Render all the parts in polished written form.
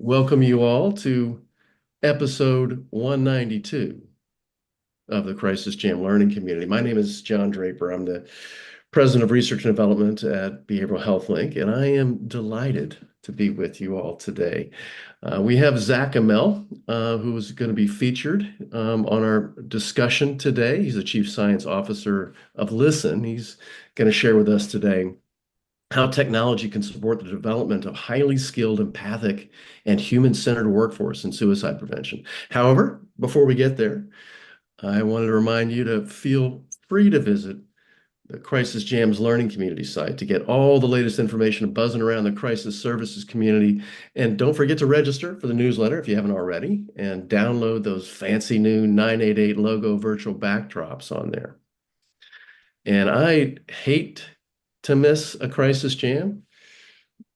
welcome you all to episode 192 of the Crisis Jam Learning Community. My name is John Draper. I'm the President of Research and Development at Behavioral Health Link, and I am delighted to be with you all today. We have Zac Imel, who is going to be featured on our discussion today. He's the Chief Science Officer of Lyssn. He's going to share with us today how technology can support the development of highly skilled, empathic, and human-centered workforce in suicide prevention. However, before we get there, I wanted to remind you to feel free to visit the Crisis Jams Learning Community site to get all the latest information buzzing around the crisis services community. And don't forget to register for the newsletter if you haven't already, and download those fancy new 988 logo virtual backdrops on there. And I hate to miss a Crisis Jam,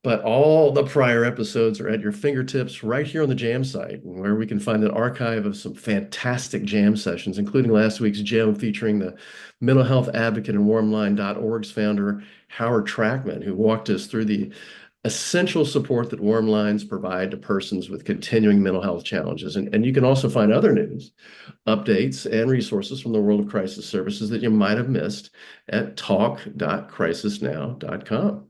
but all the prior episodes are at your fingertips right here on the Jam site, where we can find an archive of some fantastic Jam sessions, including last week's Jam featuring the mental health advocate and warmline.org's founder, Howard Trackman, who walked us through the essential support that Warm Lines provide to persons with continuing mental health challenges. And you can also find other news, updates, and resources from the world of crisis services that you might have missed at talk.crisisnow.com.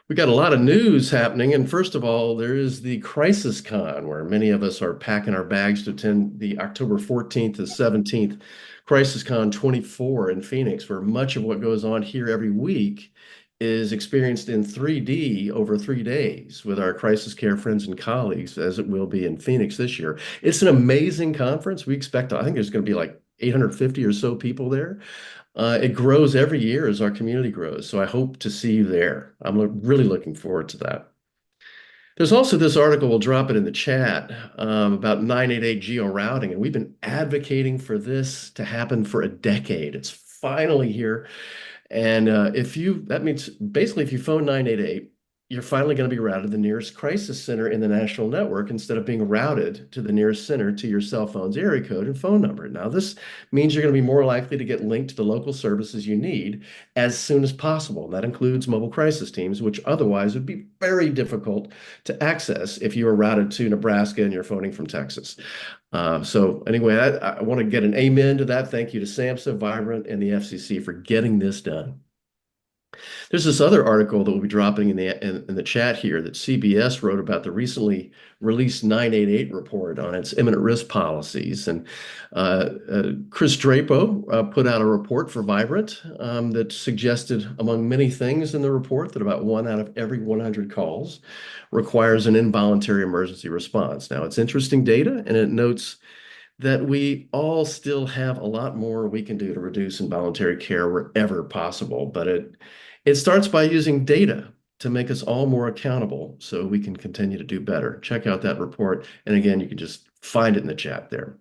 We got a lot of news happening, and first of all, there is the Crisis Con, where many of us are packing our bags to attend the October 14th to 17th Crisis Con 24 in Phoenix, where much of what goes on here every week is experienced in 3D over 3 days with our crisis care friends and colleagues, as it will be in Phoenix this year. It's an amazing conference. We expect, I think there's going to be like 850 or so people there. It grows every year as our community grows, so I hope to see you there. I'm really looking forward to that. There's also this article, we'll drop it in the chat, about 988 geo-routing, and we've been advocating for this to happen for a decade. It's finally here. And that means basically if you phone 988, you're finally going to be routed to the nearest crisis center in the national network instead of being routed to the nearest center to your cell phone's area code and phone number. Now, this means you're going to be more likely to get linked to the local services you need as soon as possible. And that includes mobile crisis teams, which otherwise would be very difficult to access if you were routed to Nebraska and you're phoning from Texas. So anyway, I want to get an amen to that. Thank you to SAMHSA, Vibrant, and the FCC for getting this done. There's this other article that we'll be dropping in the chat here that CBS wrote about the recently released 988 report on its imminent risk policies. And Chris Drapo put out a report for Vibrant that suggested, among many things in the report, that about 1 out of every 100 calls requires an involuntary emergency response. Now, it's interesting data, and it notes that we all still have a lot more we can do to reduce involuntary care wherever possible. But it starts by using data to make us all more accountable so we can continue to do better. Check out that report. And again, you can just find it in the chat there.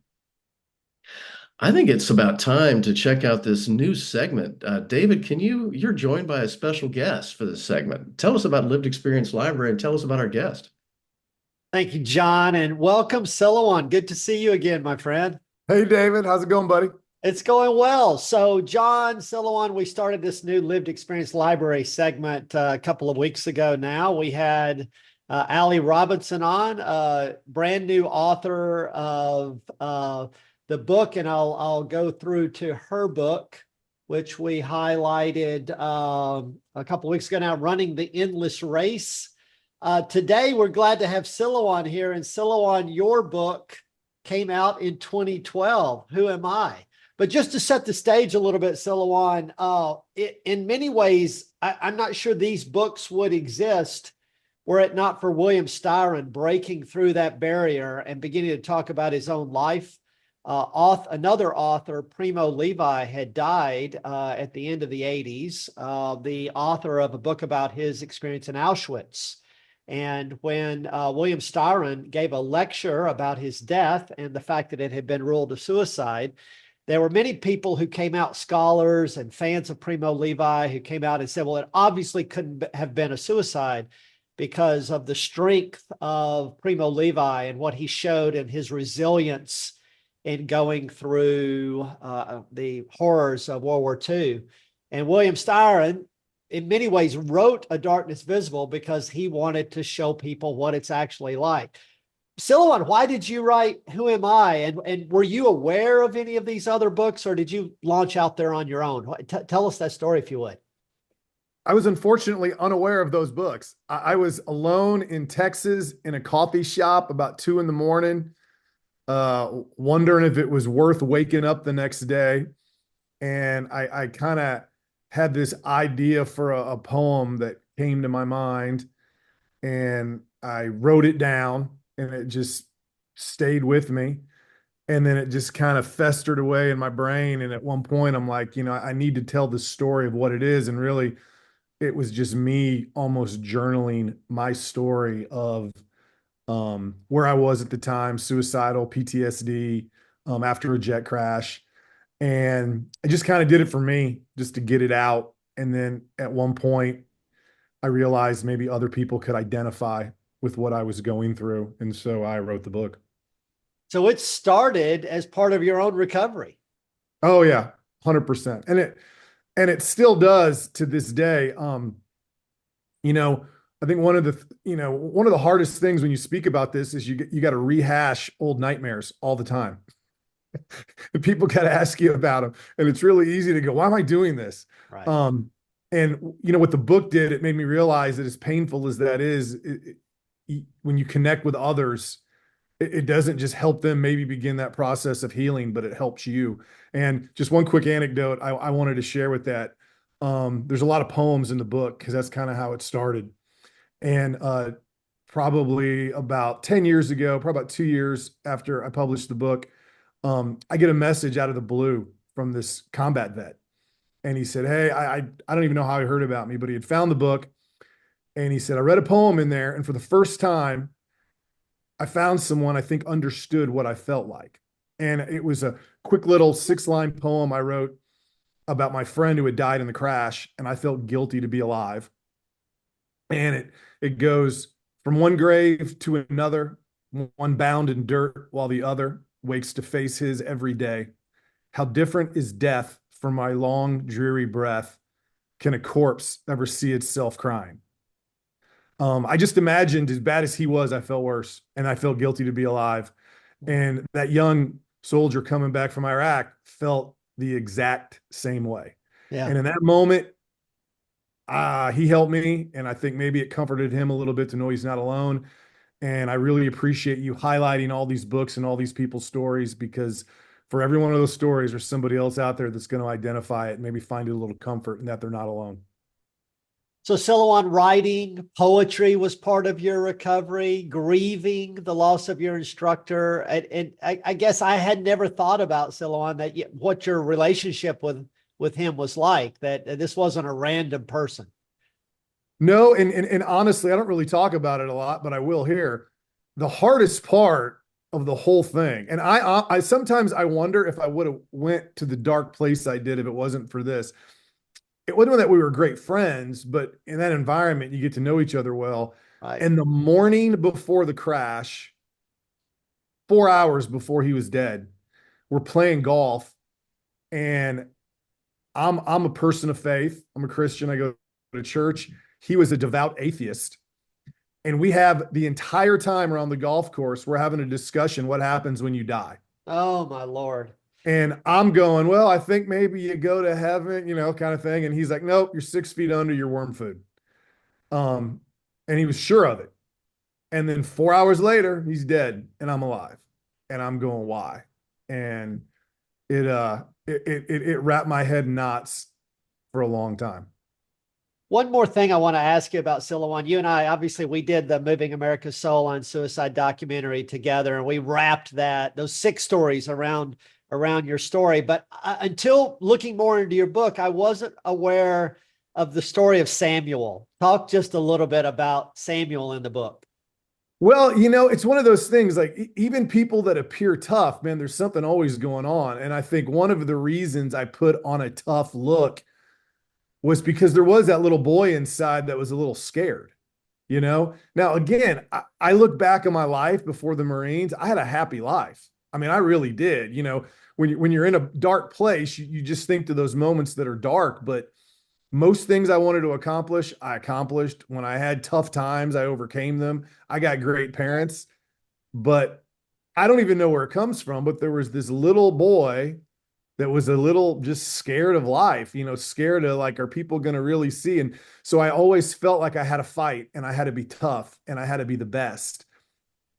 I think it's about time to check out this new segment. David, you're joined by a special guest for this segment. Tell us about Lived Experience Library and tell us about our guest. Thank you, John, and welcome, Silouan. Good to see you again, my friend. Hey, David. How's it going, buddy? It's going well. So, John, Silouan, we started this new Lived Experience Library segment a couple of weeks ago now. We had Allie Robinson on, brand new author of the book, and I'll go through to her book, which we highlighted a couple of weeks ago now, Running the Endless Race. Today, we're glad to have Silouan here. And Silouan, your book came out in 2012, Who Am I? But just to set the stage a little bit, Silouan, in many ways, I'm not sure these books would exist were it not for William Styron breaking through that barrier and beginning to talk about his own life. Another author, Primo Levi, had died at the end of the 80s, the author of a book about his experience in Auschwitz. And when William Styron gave a lecture about his death and the fact that it had been ruled a suicide, there were many people who came out, scholars and fans of Primo Levi, who came out and said, well, it obviously couldn't have been a suicide because of the strength of Primo Levi and what he showed and his resilience in going through the horrors of World War II. And William Styron in many ways wrote A Darkness Visible because he wanted to show people what it's actually like. Silouan, why did you write Who Am I? And were you aware of any of these other books, or did you launch out there on your own? Tell us that story, if you would. I was unfortunately unaware of those books. I was alone in Texas in a coffee shop about 2 a.m, wondering if it was worth waking up the next day. And I kind of had this idea for a poem that came to my mind, and I wrote it down, and it just stayed with me. And then it just kind of festered away in my brain. And at one point, I'm like, I need to tell the story of what it is. And really, it was just me almost journaling my story of where I was at the time, suicidal, PTSD, after a jet crash. And I just kind of did it for me, just to get it out. And then at one point, I realized maybe other people could identify with what I was going through. And so I wrote the book. So it started as part of your own recovery. Oh yeah, 100%. And it still does to this day. I think one of the hardest things when you speak about this is you got to rehash old nightmares all the time. And people got to ask you about them. And it's really easy to go, why am I doing this? Right. And what the book did, it made me realize that as painful as that is, when you connect with others, it doesn't just help them maybe begin that process of healing, but it helps you. And just one quick anecdote I wanted to share with that. There's a lot of poems in the book because that's kind of how it started. And probably about 10 years ago, probably about 2 years after I published the book, I get a message out of the blue from this combat vet. And he said, hey, I don't even know how he heard about me, but he had found the book. And he said, I read a poem in there. And for the first time, I found someone I think understood what I felt like. And it was a quick little 6-line poem I wrote about my friend who had died in the crash. And I felt guilty to be alive. And it goes from one grave to another, one bound in dirt while the other wakes to face his every day. How different is death from my long, dreary breath? Can a corpse ever see itself crying? I just imagined, as bad as he was, I felt worse, and I felt guilty to be alive. And that young soldier coming back from Iraq felt the exact same way. Yeah. And in that moment, he helped me, and I think maybe it comforted him a little bit to know he's not alone. And I really appreciate you highlighting all these books and all these people's stories, because for every one of those stories, there's somebody else out there that's going to identify it and maybe find a little comfort in that they're not alone. So Silouan, writing, poetry was part of your recovery, grieving the loss of your instructor. And I guess I had never thought about, Silouan, that what your relationship with him was like, that this wasn't a random person. No, and honestly, I don't really talk about it a lot, but I will here. The hardest part of the whole thing, and I sometimes I wonder if I would have went to the dark place I did if it wasn't for this. It wasn't that we were great friends, but in that environment, you get to know each other well. Right. And the morning before the crash, 4 hours before he was dead, we're playing golf, and I'm a person of faith. I'm a Christian. I go to church. He was a devout atheist. And we have the entire time around the golf course, we're having a discussion, what happens when you die? Oh, my Lord. And I'm going, well, I think maybe you go to heaven, kind of thing. And he's like, nope, you're 6 feet under your worm food. And he was sure of it. And then 4 hours later, he's dead and I'm alive. And I'm going, why? And it wrapped my head in knots for a long time. One more thing I want to ask you about, Silouan. You and I, obviously, we did the Moving America's Soul on Suicide documentary together, and we wrapped those 6 stories around your story. But until looking more into your book, I wasn't aware of the story of Samuel. Talk just a little bit about Samuel in the book. Well, it's one of those things, like even people that appear tough, man, there's something always going on. And I think one of the reasons I put on a tough look was because there was that little boy inside that was a little scared, Now, again, I look back on my life before the Marines, I had a happy life. I mean, I really did. When you're in a dark place, you just think to those moments that are dark, but most things I wanted to accomplish, I accomplished. When I had tough times, I overcame them. I got great parents, but I don't even know where it comes from. But there was this little boy that was a little just scared of life, scared of like, are people going to really see? And so I always felt like I had to fight and I had to be tough and I had to be the best.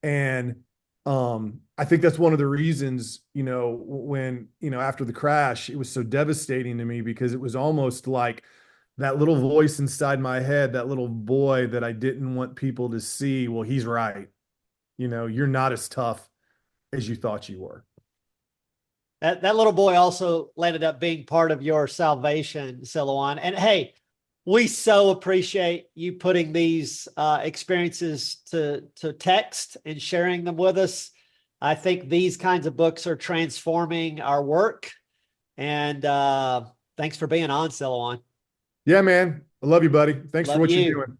And I think that's one of the reasons, when, after the crash, it was so devastating to me because it was almost like that little voice inside my head, that little boy that I didn't want people to see. Well, he's right. You're not as tough as you thought you were. That little boy also ended up being part of your salvation, Silouan. And hey, we so appreciate you putting these experiences to text and sharing them with us. I think these kinds of books are transforming our work. And thanks for being on, Silouan. Yeah, man. I love you, buddy. Thanks for Love what you're you. doing.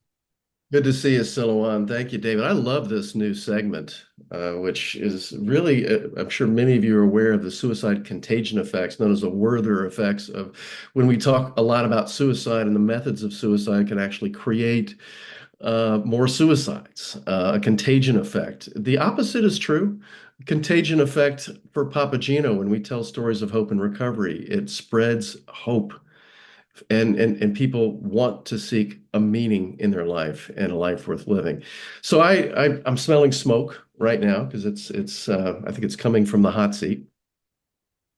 Good to see you, Silouan. Thank you, David. I love this new segment, which is really, I'm sure many of you are aware of the suicide contagion effects, known as the Werther effects of when we talk a lot about suicide and the methods of suicide can actually create more suicides, a contagion effect. The opposite is true. Contagion effect for Papageno, when we tell stories of hope and recovery, it spreads hope and people want to seek a meaning in their life and a life worth living. So I'm smelling smoke right now because it's I think it's coming from the hot seat.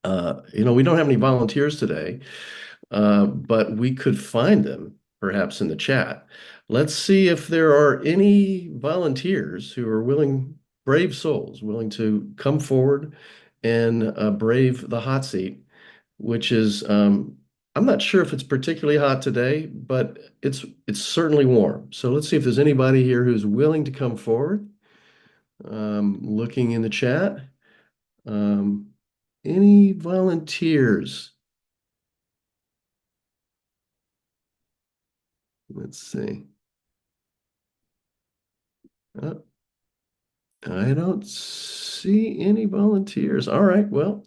We don't have any volunteers today, but we could find them perhaps in the chat. Let's see if there are any volunteers who are willing, brave souls, willing to come forward and brave the hot seat, which is I'm not sure if it's particularly hot today, but it's certainly warm. So let's see if there's anybody here who's willing to come forward. Looking in the chat. Um, any volunteers? Let's see. Oh, I don't see any volunteers. All right, well,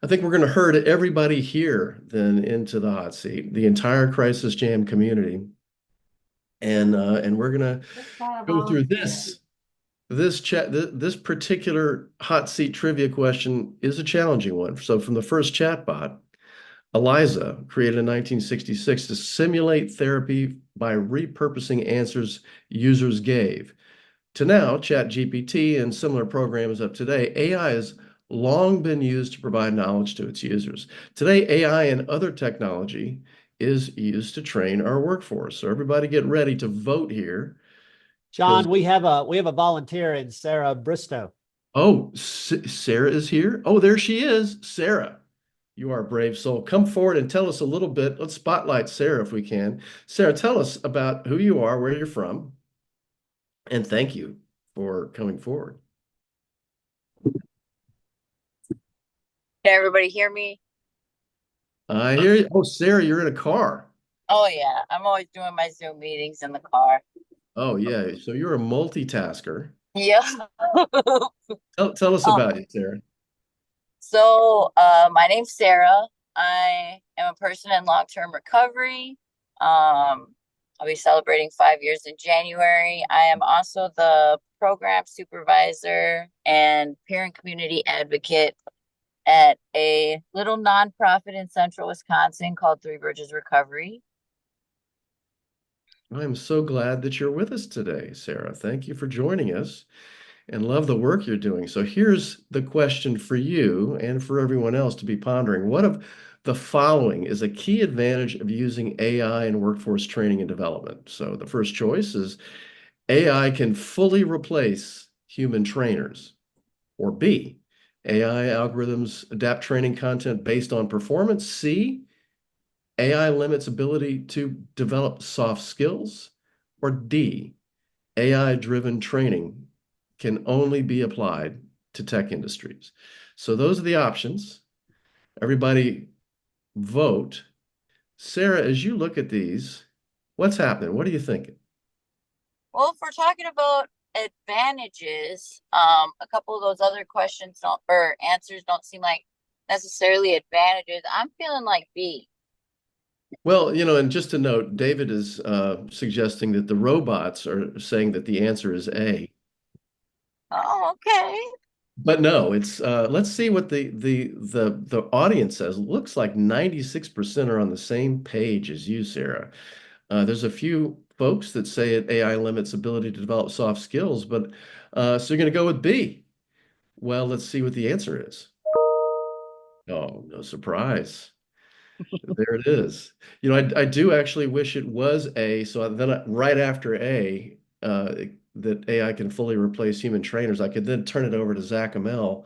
I think we're going to herd everybody here then into the hot seat, the entire Crisis Jam community. And we're going to go through this particular hot seat trivia question is a challenging one. So from the first chatbot, Eliza created in 1966 to simulate therapy by repurposing answers users gave. To now, ChatGPT and similar programs of today, AI has long been used to provide knowledge to its users. Today, AI and other technology is used to train our workforce. So everybody get ready to vote here. John, we have a volunteer in Sarah Bristow. Oh, Sarah is here. Oh, there she is. Sarah, you are a brave soul. Come forward and tell us a little bit. Let's spotlight Sarah if we can. Sarah, tell us about who you are, where you're from, and thank you for coming forward. Can everybody hear me? I hear you. Oh, Sarah, you're in a car. Oh yeah, I'm always doing my Zoom meetings in the car. Oh, yeah. So you're a multitasker. Yeah. Tell us Um, about you, Sarah. my name's Sarah. I am a person in long-term recovery. I'll be celebrating 5 years in January. I am also the program supervisor and parent community advocate at a little nonprofit in central Wisconsin called Three Bridges Recovery. I'm so glad that you're with us today, Sarah. Thank you for joining us and love the work you're doing. So here's the question for you and for everyone else to be pondering. What of the following is a key advantage of using AI in workforce training and development? So the first choice is AI can fully replace human trainers. Or B, AI algorithms adapt training content based on performance. C, AI limits ability to develop soft skills. Or D, AI-driven training can only be applied to tech industries. So those are the options. Everybody vote. Sarah, as you look at these, what's happening? What are you thinking? Well, if we're talking about advantages, a couple of those other questions don't or answers don't seem like necessarily advantages. I'm feeling like B. Well, and just to note, David is suggesting that the robots are saying that the answer is A. Oh, okay. But no, it's let's see what the audience says. Looks like 96% are on the same page as you, Sarah. There's a few folks that say it AI limits ability to develop soft skills, but so you're going to go with B. Well, let's see what the answer is. Oh, no surprise. There it is. I do actually wish it was A. So then right after A, that AI can fully replace human trainers, I could then turn it over to Zac Imel,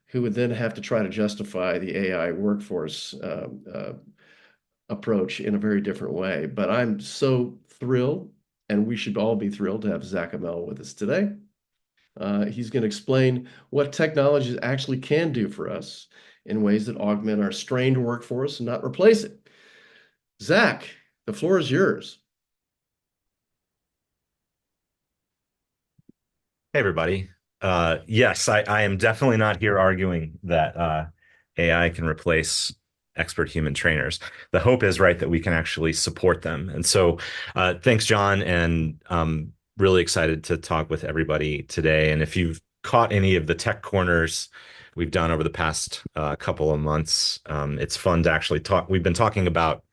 who would then have to try to justify the AI workforce approach in a very different way. But I'm so thrilled, and we should all be thrilled to have Zac Imel with us today. He's going to explain what technologies actually can do for us in ways that augment our strained workforce and not replace it. Zac, the floor is yours. Hey, everybody. Yes, I am definitely not here arguing that AI can replace expert human trainers. The hope is, right, that we can actually support them. And so thanks, John, and really excited to talk with everybody today. And if you've caught any of the tech corners we've done over the past couple of months, it's fun to actually talk. We've been talking about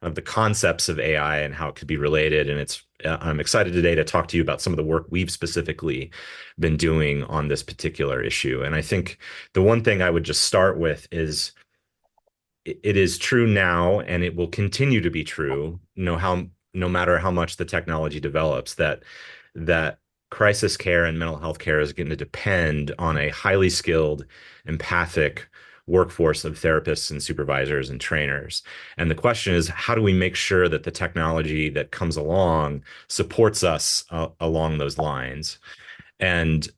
of the concepts of AI and how it could be related. And I'm excited today to talk to you about some of the work we've specifically been doing on this particular issue. And I think the one thing I would just start with is it is true now, and it will continue to be true, no matter how much the technology develops, that crisis care and mental health care is going to depend on a highly skilled, empathic workforce of therapists and supervisors and trainers. And the question is, how do we make sure that the technology that comes along supports us along those lines? And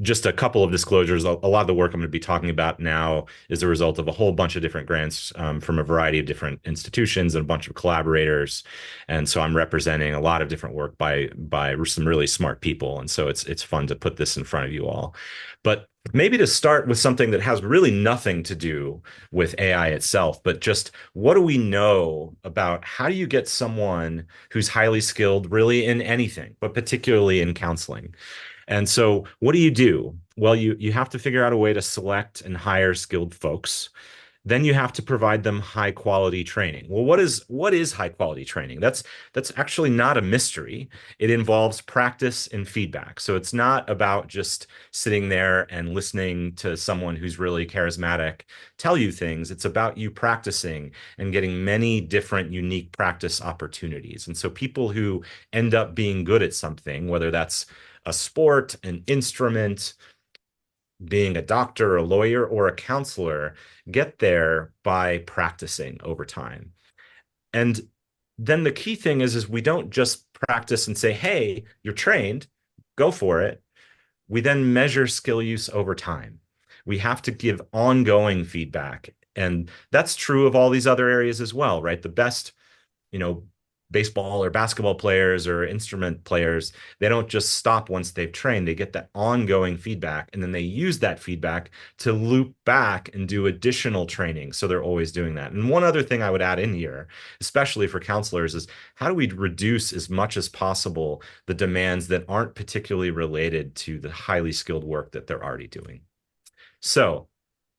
just a couple of disclosures. A lot of the work I'm going to be talking about now is a result of a whole bunch of different grants from a variety of different institutions and a bunch of collaborators. And so I'm representing a lot of different work by some really smart people. And so it's fun to put this in front of you all. But maybe to start with something that has really nothing to do with AI itself, but just what do we know about how do you get someone who's highly skilled really in anything, but particularly in counseling? And so what do you do? Well, you have to figure out a way to select and hire skilled folks. Then you have to provide them high quality training. Well, what is high quality training? That's actually not a mystery. It involves practice and feedback. So it's not about just sitting there and listening to someone who's really charismatic tell you things. It's about you practicing and getting many different unique practice opportunities. And so people who end up being good at something, whether that's a sport, an instrument, being a doctor, a lawyer, or a counselor, get there by practicing over time. And then the key thing is we don't just practice and say, hey, you're trained, go for it. We then measure skill use over time. We have to give ongoing feedback. And that's true of all these other areas as well, right? The best, you know, baseball or basketball players or instrument players, they don't just stop once they've trained. They get that ongoing feedback, and then they use that feedback to loop back and do additional training. So they're always doing that. And one other thing I would add in here, especially for counselors, is how do we reduce as much as possible the demands that aren't particularly related to the highly skilled work that they're already doing? So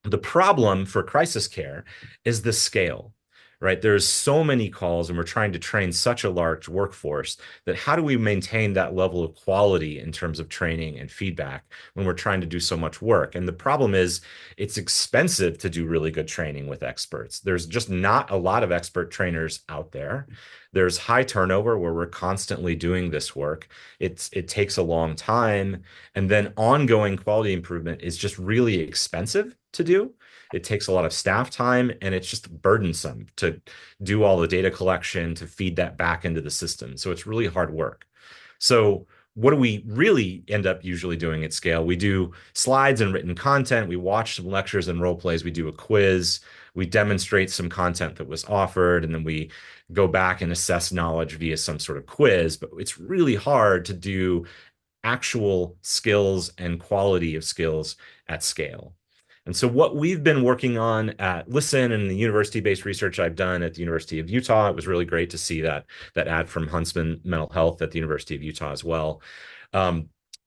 the problem for crisis care is the scale, right? There's so many calls, and we're trying to train such a large workforce that how do we maintain that level of quality in terms of training and feedback when we're trying to do so much work? And the problem is it's expensive to do really good training with experts. There's just not a lot of expert trainers out there. There's high turnover where we're constantly doing this work. It takes a long time. And then ongoing quality improvement is just really expensive to do. It takes a lot of staff time, and it's just burdensome to do all the data collection, to feed that back into the system. So it's really hard work. So what do we really end up usually doing at scale? We do slides and written content. We watch some lectures and role plays. We do a quiz. We demonstrate some content that was offered, and then we go back and assess knowledge via some sort of quiz. But it's really hard to do actual skills and quality of skills at scale. And so what we've been working on at Lyssn and the university-based research I've done at the University of Utah, it was really great to see that ad from Huntsman Mental Health at the University of Utah as well.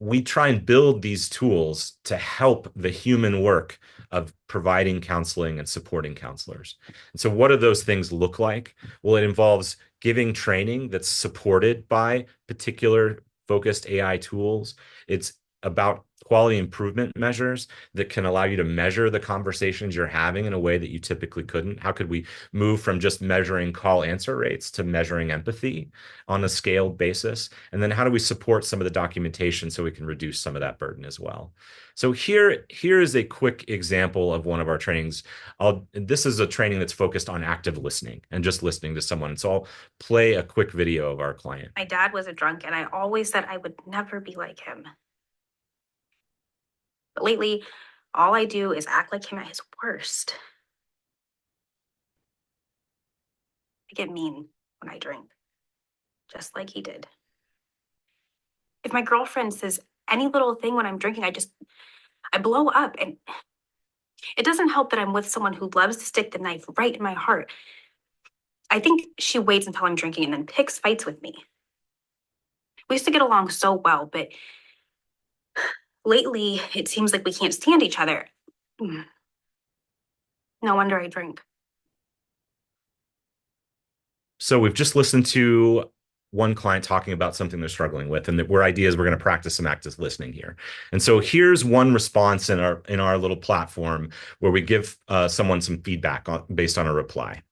We try and build these tools to help the human work of providing counseling and supporting counselors. And so what do those things look like? Well, it involves giving training that's supported by particular focused AI tools. It's about quality improvement measures that can allow you to measure the conversations you're having in a way that you typically couldn't. How could we move from just measuring call answer rates to measuring empathy on a scaled basis? And then how do we support some of the documentation so we can reduce some of that burden as well? So here is a quick example of one of our trainings. This is a training that's focused on active listening and just listening to someone. So I'll play a quick video of our client. My dad was a drunk, and I always said I would never be like him. But lately, all I do is act like him at his worst. I get mean when I drink, just like he did. If my girlfriend says any little thing when I'm drinking, I blow up. And it doesn't help that I'm with someone who loves to stick the knife right in my heart. I think she waits until I'm drinking and then picks fights with me. We used to get along so well, but lately it seems like we can't stand each other. No wonder I drink. So we've just listened to one client talking about something they're struggling with, and we're going to practice some active listening here. And so here's one response in our little platform where we give someone some feedback based on a reply.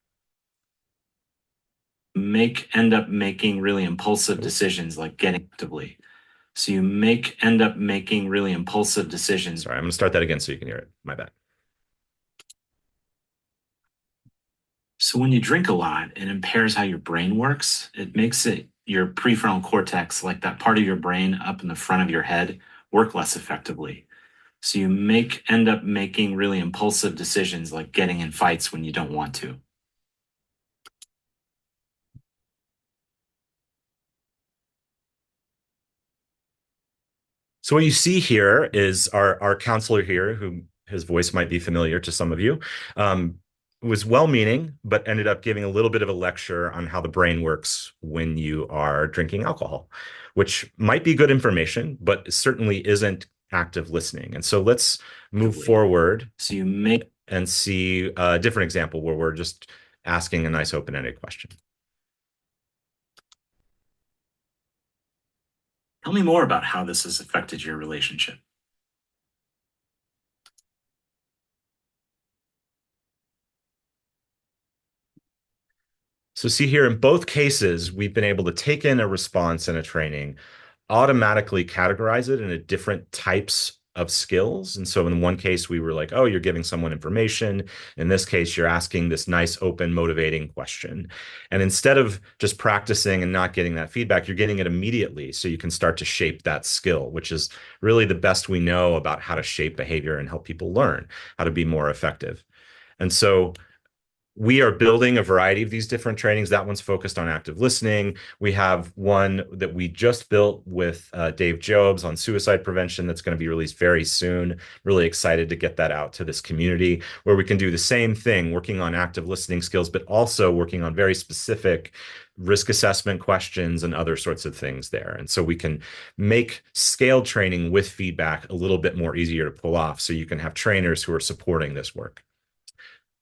End up making really impulsive decisions like getting actively. So you end up making really impulsive decisions. Sorry, I'm going to start that again so you can hear it. My bad. So when you drink a lot, it impairs how your brain works. It makes your prefrontal cortex, like that part of your brain up in the front of your head, work less effectively. So you end up making really impulsive decisions like getting in fights when you don't want to. So what you see here is our counselor here, who his voice might be familiar to some of you, was well-meaning, but ended up giving a little bit of a lecture on how the brain works when you are drinking alcohol, which might be good information, but certainly isn't active listening. And so let's move forward and see a different example where we're just asking a nice open-ended question. Tell me more about how this has affected your relationship. So see here, in both cases, we've been able to take in a response in a training, automatically categorize it into different types of skills. And so in one case, we were like, oh, you're giving someone information. In this case, you're asking this nice, open, motivating question. And instead of just practicing and not getting that feedback, you're getting it immediately. So you can start to shape that skill, which is really the best we know about how to shape behavior and help people learn how to be more effective. And so we are building a variety of these different trainings. That one's focused on active listening. We have one that we just built with Dave Jobs on suicide prevention that's going to be released very soon. Really excited to get that out to this community, where we can do the same thing, working on active listening skills, but also working on very specific risk assessment questions and other sorts of things there. And so we can make scaled training with feedback a little bit more easier to pull off, so you can have trainers who are supporting this work.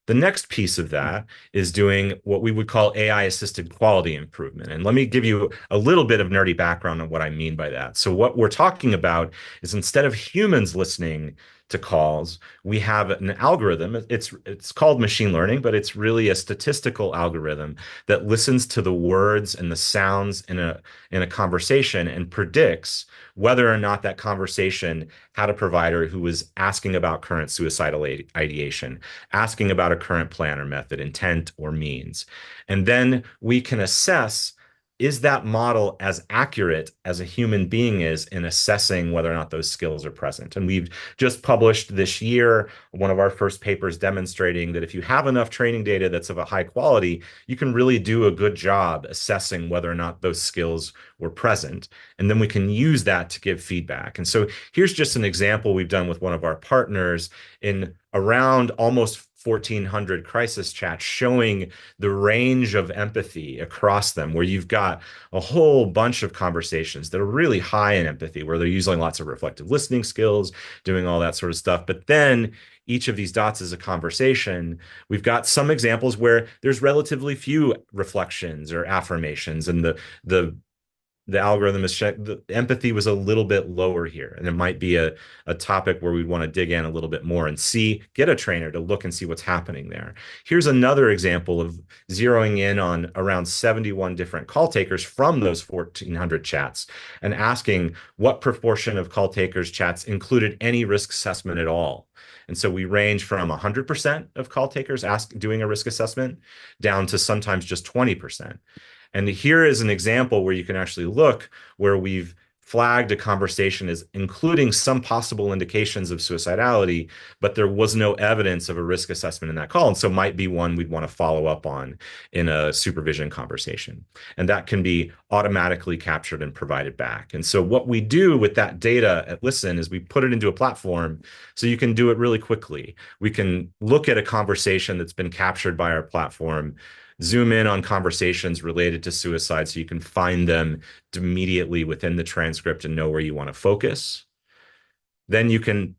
The next piece of that is doing what we would call AI-assisted quality improvement. And let me give you a little bit of nerdy background on what I mean by that. So what we're talking about is, instead of humans listening to calls, we have an algorithm. It's called machine learning, but it's really a statistical algorithm that listens to the words and the sounds in a conversation and predicts whether or not that conversation had a provider who was asking about current suicidal ideation, asking about a current plan or method, intent or means. And then we can assess is that model as accurate as a human being is in assessing whether or not those skills are present? And we've just published this year one of our first papers demonstrating that if you have enough training data that's of a high quality, you can really do a good job assessing whether or not those skills were present. And then we can use that to give feedback. And so here's just an example we've done with one of our partners in around almost 1,400 crisis chats showing the range of empathy across them, where you've got a whole bunch of conversations that are really high in empathy, where they're using lots of reflective listening skills, doing all that sort of stuff. But then each of these dots is a conversation. We've got some examples where there's relatively few reflections or affirmations, and the algorithm is checked. The empathy was a little bit lower here, and it might be a topic where we'd want to dig in a little bit more and get a trainer to look and see what's happening there. Here's another example of zeroing in on around 71 different call takers from those 1,400 chats and asking what proportion of call takers chats included any risk assessment at all. And so we range from 100% of call takers doing a risk assessment down to sometimes just 20%. And here is an example where you can actually look where we've flagged a conversation as including some possible indications of suicidality, but there was no evidence of a risk assessment in that call. And so might be one we'd want to follow up on in a supervision conversation. And that can be automatically captured and provided back. And so what we do with that data at Lyssn is we put it into a platform so you can do it really quickly. We can look at a conversation that's been captured by our platform, zoom in on conversations related to suicide so you can find them immediately within the transcript and know where you want to focus. Then you can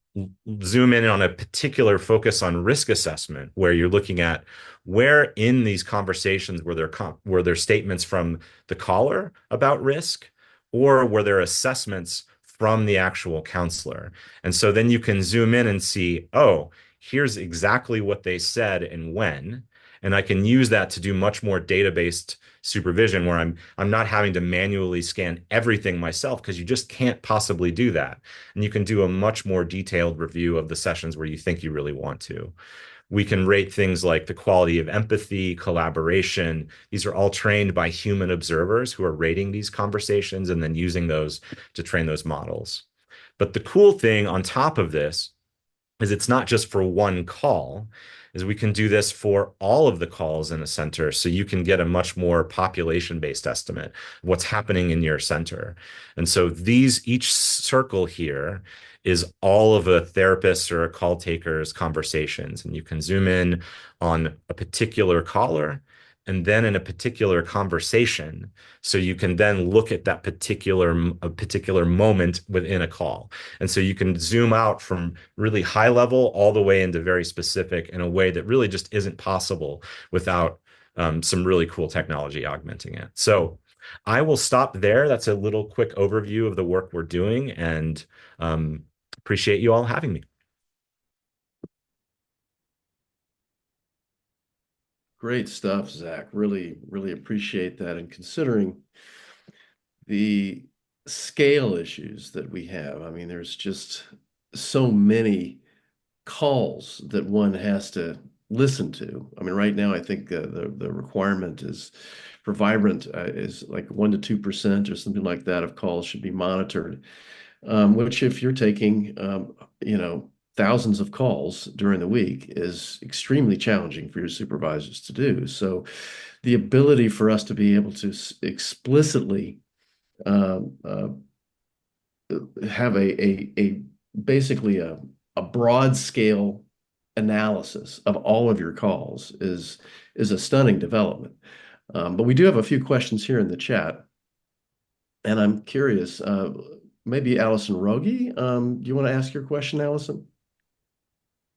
zoom in on a particular focus on risk assessment, where you're looking at where in these conversations were there statements from the caller about risk, or were there assessments from the actual counselor. And so then you can zoom in and see, oh, here's exactly what they said and when. And I can use that to do much more data-based supervision, where I'm not having to manually scan everything myself, because you just can't possibly do that. And you can do a much more detailed review of the sessions where you think you really want to. We can rate things like the quality of empathy, collaboration. These are all trained by human observers who are rating these conversations and then using those to train those models. But the cool thing on top of this is it's not just for one call, is we can do this for all of the calls in a center, so you can get a much more population-based estimate of what's happening in your center. And so each circle here is all of a therapist or a call taker's conversations, and you can zoom in on a particular caller and then in a particular conversation, so you can then look at that particular moment within a call. And so you can zoom out from really high level all the way into very specific in a way that really just isn't possible without some really cool technology augmenting it. So I will stop there. That's a little quick overview of the work we're doing, and appreciate you all having me. Great stuff, Zach. Really, really appreciate that. And considering the scale issues that we have, I mean, there's just so many calls that one has to listen to. I mean, right now, I think the requirement is for Vibrant is like 1% to 2% or something like that of calls should be monitored. Which, if you're taking, thousands of calls during the week, is extremely challenging for your supervisors to do. So the ability for us to be able to explicitly have basically a broad scale analysis of all of your calls is a stunning development. But we do have a few questions here in the chat, and I'm curious, maybe Allison Rogie, do you want to ask your question, Allison?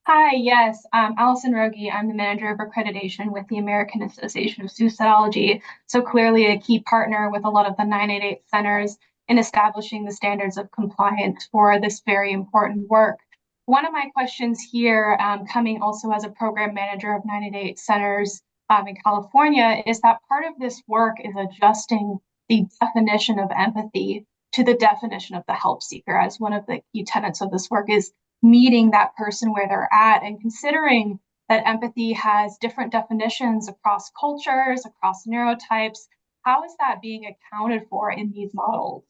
Hi, yes, Allison Rogie. I'm the manager of accreditation with the American Association of Suicidology. So clearly a key partner with a lot of the 988 centers in establishing the standards of compliance for this very important work. One of my questions here, coming also as a program manager of 988 centers in California, is that part of this work is adjusting the definition of empathy to the definition of the help seeker, as one of the key tenets of this work is meeting that person where they're at, and considering that empathy has different definitions across cultures, across neurotypes. How is that being accounted for in these models?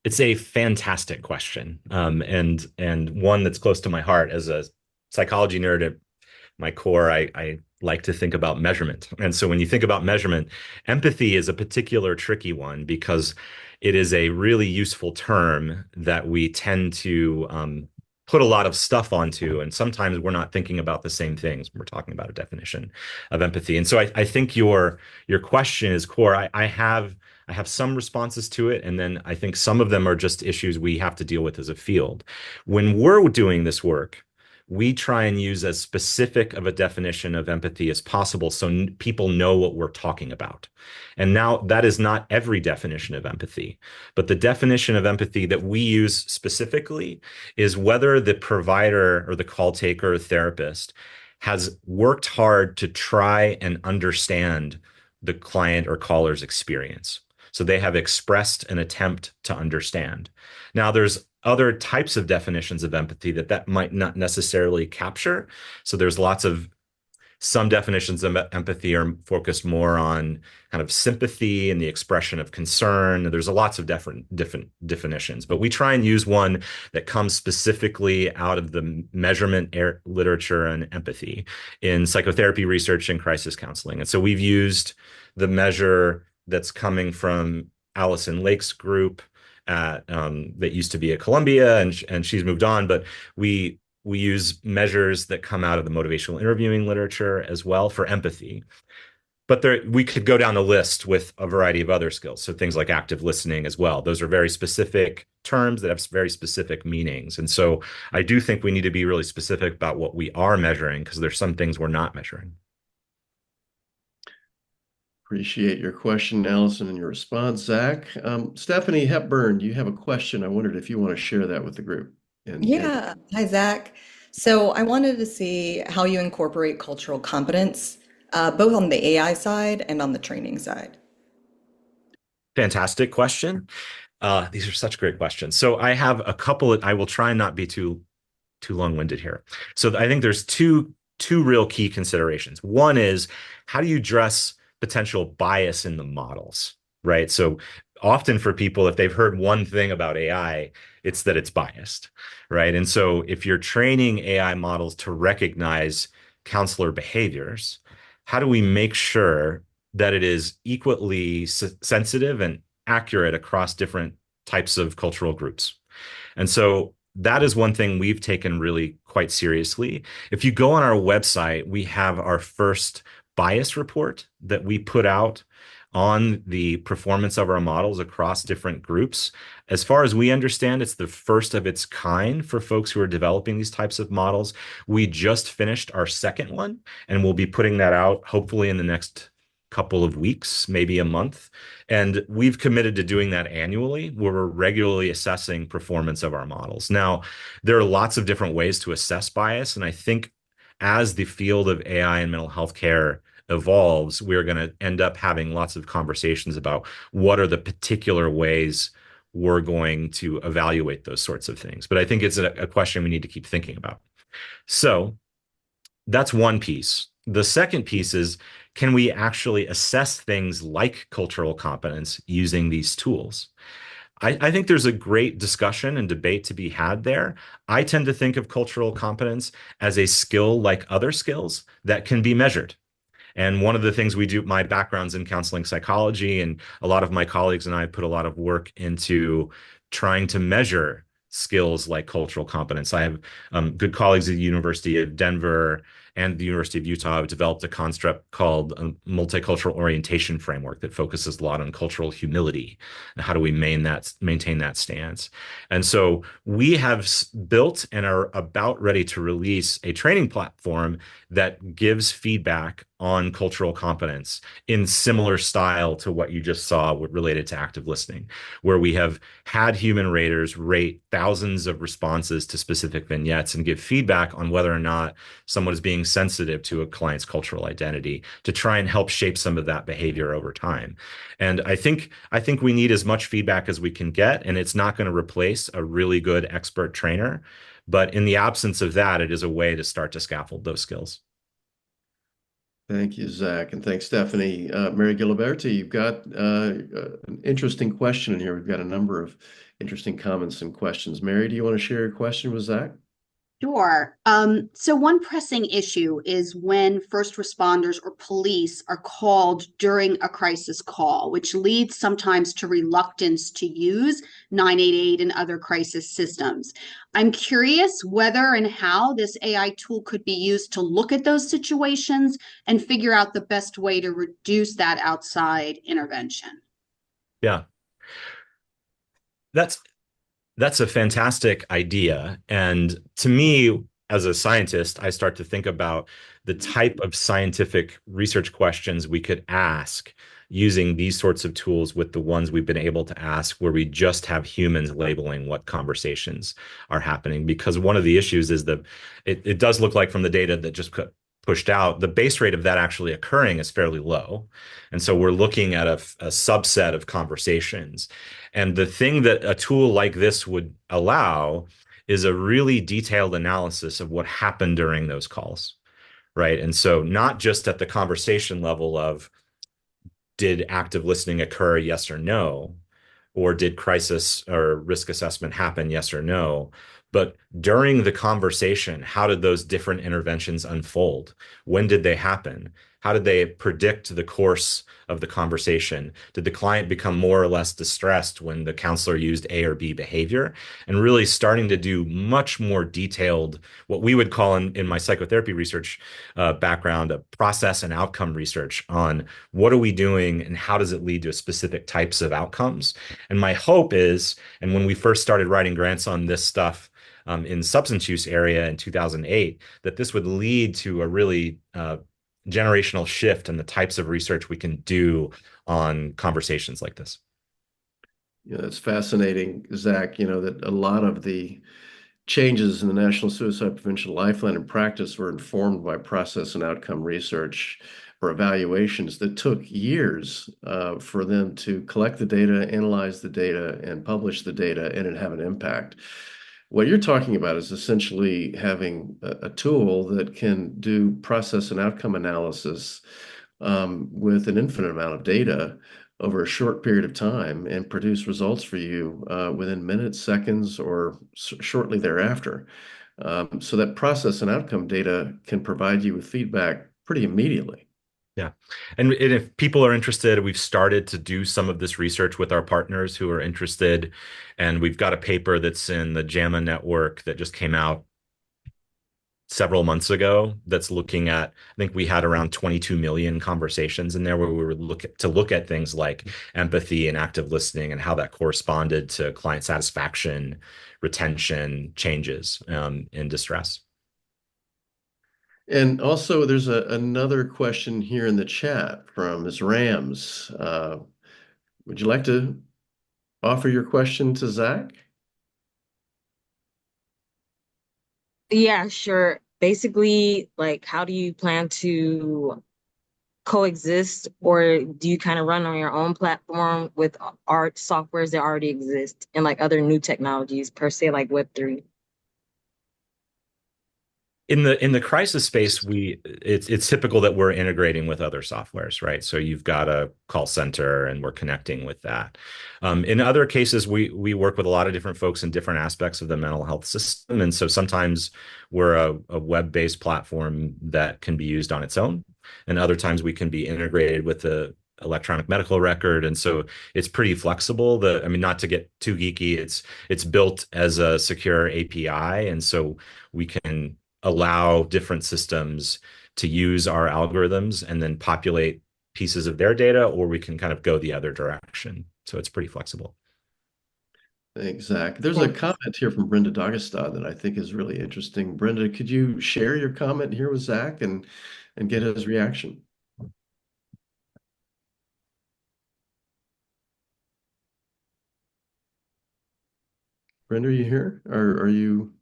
It's a fantastic question, and one that's close to my heart. As a psychology nerd at my core, I like to think about measurement. And so when you think about measurement, empathy is a particular tricky one because it is a really useful term that we tend to put a lot of stuff onto. And sometimes we're not thinking about the same things when we're talking about a definition of empathy. And so I think your question is core. I have some responses to it, and then I think some of them are just issues we have to deal with as a field. When we're doing this work, we try and use as specific of a definition of empathy as possible so people know what we're talking about. And now that is not every definition of empathy, but the definition of empathy that we use specifically is whether the provider or the call taker or therapist has worked hard to try and understand the client or caller's experience. So they have expressed an attempt to understand. Now, there's other types of definitions of empathy that might not necessarily capture. So there's some definitions of empathy are focused more on kind of sympathy and the expression of concern. There's lots of different definitions, but we try and use one that comes specifically out of the measurement literature and empathy in psychotherapy research and crisis counseling. And so we've used the measure that's coming from Allison Lake's group that used to be at Columbia, and she's moved on, but we use measures that come out of the motivational interviewing literature as well for empathy. But we could go down the list with a variety of other skills. So things like active listening as well. Those are very specific terms that have very specific meanings. And so I do think we need to be really specific about what we are measuring because there's some things we're not measuring. Appreciate your question, Allison, and your response, Zach. Stephanie Hepburn, you have a question. I wondered if you want to share that with the group. Yeah. Hi, Zach. So I wanted to see how you incorporate cultural competence, both on the AI side and on the training side. Fantastic question. These are such great questions. So I have a couple I will try and not be too long-winded here. So I think there's two real key considerations. One is, how do you address potential bias in the models, right? So often for people, if they've heard one thing about AI, it's that it's biased, right? And so if you're training AI models to recognize counselor behaviors, how do we make sure that it is equally sensitive and accurate across different types of cultural groups? And so that is one thing we've taken really quite seriously. If you go on our website, we have our first bias report that we put out on the performance of our models across different groups. As far as we understand, it's the first of its kind for folks who are developing these types of models. We just finished our second one, and we'll be putting that out hopefully in the next couple of weeks, maybe a month. And we've committed to doing that annually, where we're regularly assessing performance of our models. Now, there are lots of different ways to assess bias, and I think as the field of AI and mental health care evolves, we're going to end up having lots of conversations about what are the particular ways we're going to evaluate those sorts of things. But I think it's a question we need to keep thinking about. So that's one piece. The second piece is, can we actually assess things like cultural competence using these tools? I think there's a great discussion and debate to be had there. I tend to think of cultural competence as a skill like other skills that can be measured. And one of the things we do, my background's in counseling psychology, and a lot of my colleagues and I put a lot of work into trying to measure skills like cultural competence. I have good colleagues at the University of Denver and the University of Utah have developed a construct called a multicultural orientation framework that focuses a lot on cultural humility and how do we maintain that stance. And so we have built and are about ready to release a training platform that gives feedback on cultural competence in similar style to what you just saw related to active listening, where we have had human raters rate thousands of responses to specific vignettes and give feedback on whether or not someone is being sensitive to a client's cultural identity to try and help shape some of that behavior over time. And I think we need as much feedback as we can get, and it's not going to replace a really good expert trainer. But in the absence of that, it is a way to start to scaffold those skills. Thank you, Zach, and thanks, Stephanie. Mary Giliberti, you've got an interesting question in here. We've got a number of interesting comments and questions. Mary, do you want to share your question with Zach? Sure. So one pressing issue is when first responders or police are called during a crisis call, which leads sometimes to reluctance to use 988 and other crisis systems. I'm curious whether and how this AI tool could be used to look at those situations and figure out the best way to reduce that outside intervention. Yeah, that's a fantastic idea. And to me, as a scientist, I start to think about the type of scientific research questions we could ask using these sorts of tools with the ones we've been able to ask where we just have humans labeling what conversations are happening. Because one of the issues is that it does look like from the data that just pushed out, the base rate of that actually occurring is fairly low. And so we're looking at a subset of conversations. And the thing that a tool like this would allow is a really detailed analysis of what happened during those calls, right? And so not just at the conversation level of did active listening occur, yes or no, or did crisis or risk assessment happen, yes or no, but during the conversation, how did those different interventions unfold? When did they happen? How did they predict the course of the conversation? Did the client become more or less distressed when the counselor used A or B behavior? And really starting to do much more detailed, what we would call in my psychotherapy research background, a process and outcome research on what are we doing and how does it lead to specific types of outcomes? And my hope is, and when we first started writing grants on this stuff in substance use area in 2008, that this would lead to a really generational shift in the types of research we can do on conversations like this. Yeah, that's fascinating, Zach. You know, that a lot of the changes in the National Suicide Prevention Lifeline and practice were informed by process and outcome research or evaluations that took years for them to collect the data, analyze the data, and publish the data, and it have an impact. What you're talking about is essentially having a tool that can do process and outcome analysis with an infinite amount of data over a short period of time and produce results for you within minutes, seconds, or shortly thereafter. So that process and outcome data can provide you with feedback pretty immediately. Yeah. And if people are interested, we've started to do some of this research with our partners who are interested. And we've got a paper that's in the JAMA network that just came out several months ago that's looking at, I think we had around 22 million conversations in there where we were look at things like empathy and active listening and how that corresponded to client satisfaction, retention, changes in distress. And also, there's another question here in the chat from Ms. Rams. Would you like to offer your question to Zach? Yeah, sure. Basically, like, how do you plan to coexist, or do you kind of run on your own platform with art softwares that already exist and like other new technologies per se, like Web3? In the crisis space, it's typical that we're integrating with other softwares, right? So you've got a call center and we're connecting with that. In other cases, we work with a lot of different folks in different aspects of the mental health system. And so sometimes we're a web-based platform that can be used on its own. And other times we can be integrated with the electronic medical record. And so it's pretty flexible. I mean, not to get too geeky, it's built as a secure API. And so we can allow different systems to use our algorithms and then populate pieces of their data, or we can kind of go the other direction. So it's pretty flexible. Thanks, Zach. There's a comment here from Brenda Dagestad that I think is really interesting. Brenda, could you share your comment here with Zach and get his reaction? Brenda, are you here? Or are you?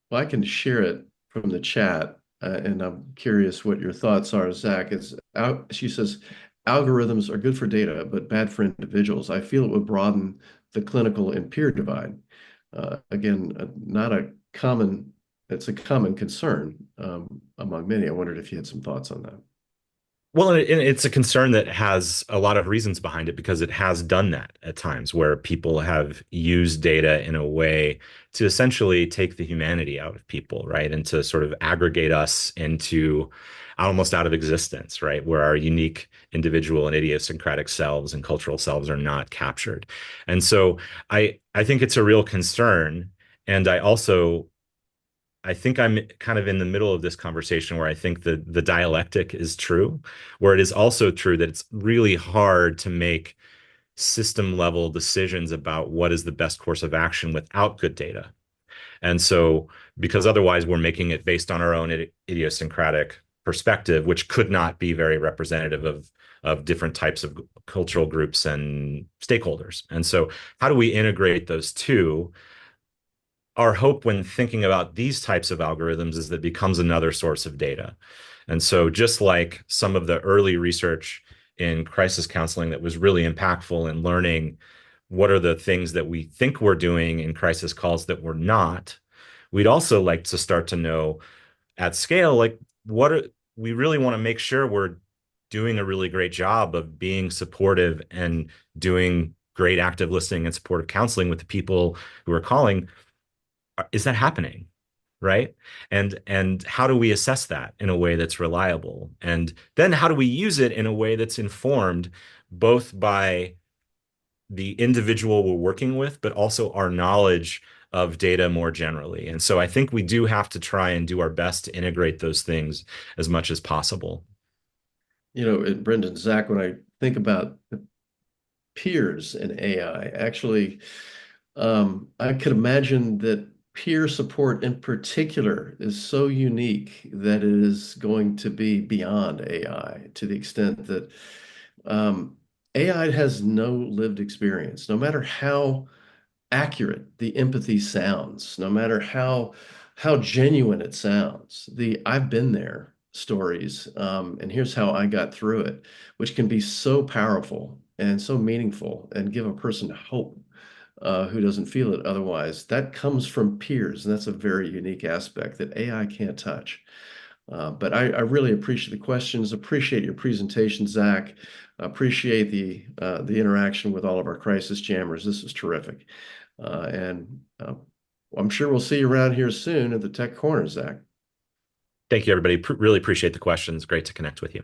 Well, I can share it from the chat, and I'm curious what your thoughts are, Zach. She says, algorithms are good for data, but bad for individuals. I feel it would broaden the clinical and peer divide. Again, not a common it's a common concern among many. I wondered if you had some thoughts on that. Well, it's a concern that has a lot of reasons behind it because it has done that at times where people have used data in a way to essentially take the humanity out of people, right? And to sort of aggregate us into almost out of existence, right? Where our unique individual and idiosyncratic selves and cultural selves are not captured. And so I think it's a real concern. And I think I'm kind of in the middle of this conversation where I think the dialectic is true, where it is also true that it's really hard to make system level decisions about what is the best course of action without good data. And so, because otherwise we're making it based on our own idiosyncratic perspective, which could not be very representative of different types of cultural groups and stakeholders. And so, how do we integrate those two? Our hope when thinking about these types of algorithms is that it becomes another source of data. And so just like some of the early research in crisis counseling that was really impactful in learning what are the things that we think we're doing in crisis calls that we're not, we'd also like to start to know at scale, like we really want to make sure we're doing a really great job of being supportive and doing great active listening and supportive counseling with the people who are calling. Is that happening, right? And how do we assess that in a way that's reliable? And then how do we use it in a way that's informed both by the individual we're working with, but also our knowledge of data more generally? And so I think we do have to try and do our best to integrate those things as much as possible. You know, Brendan, Zac, when I think about peers in AI, actually, I could imagine that peer support in particular is so unique that it is going to be beyond AI to the extent that AI has no lived experience, no matter how accurate the empathy sounds, no matter how genuine it sounds. The I've been there stories, and here's how I got through it, which can be so powerful and so meaningful and give a person hope who doesn't feel it otherwise. That comes from peers, and that's a very unique aspect that AI can't touch. But I really appreciate the questions, appreciate your presentation, Zac, appreciate the interaction with all of our crisis jammers. This is terrific. And I'm sure we'll see you around here soon at the Tech Corner, Zac. Thank you, everybody. Really appreciate the questions. Great to connect with you.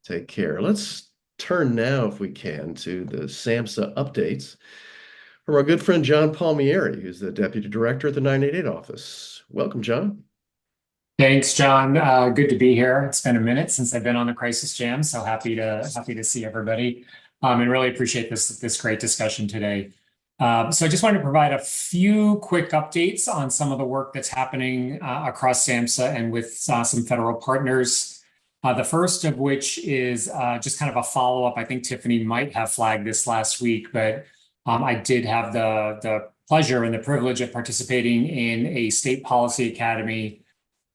Take care. Let's turn now, if we can, to the SAMHSA updates from our good friend John Palmieri, who's the Deputy Director at the 988 office. Welcome, John. Thanks, John. Good to be here. It's been a minute since I've been on the Crisis Jam, so happy to see everybody, and really appreciate this great discussion today. So I just wanted to provide a few quick updates on some of the work that's happening across SAMHSA and with some federal partners. The first of which is just kind of a follow-up. I think Tiffany might have flagged this last week, but I did have the pleasure and the privilege of participating in a state policy academy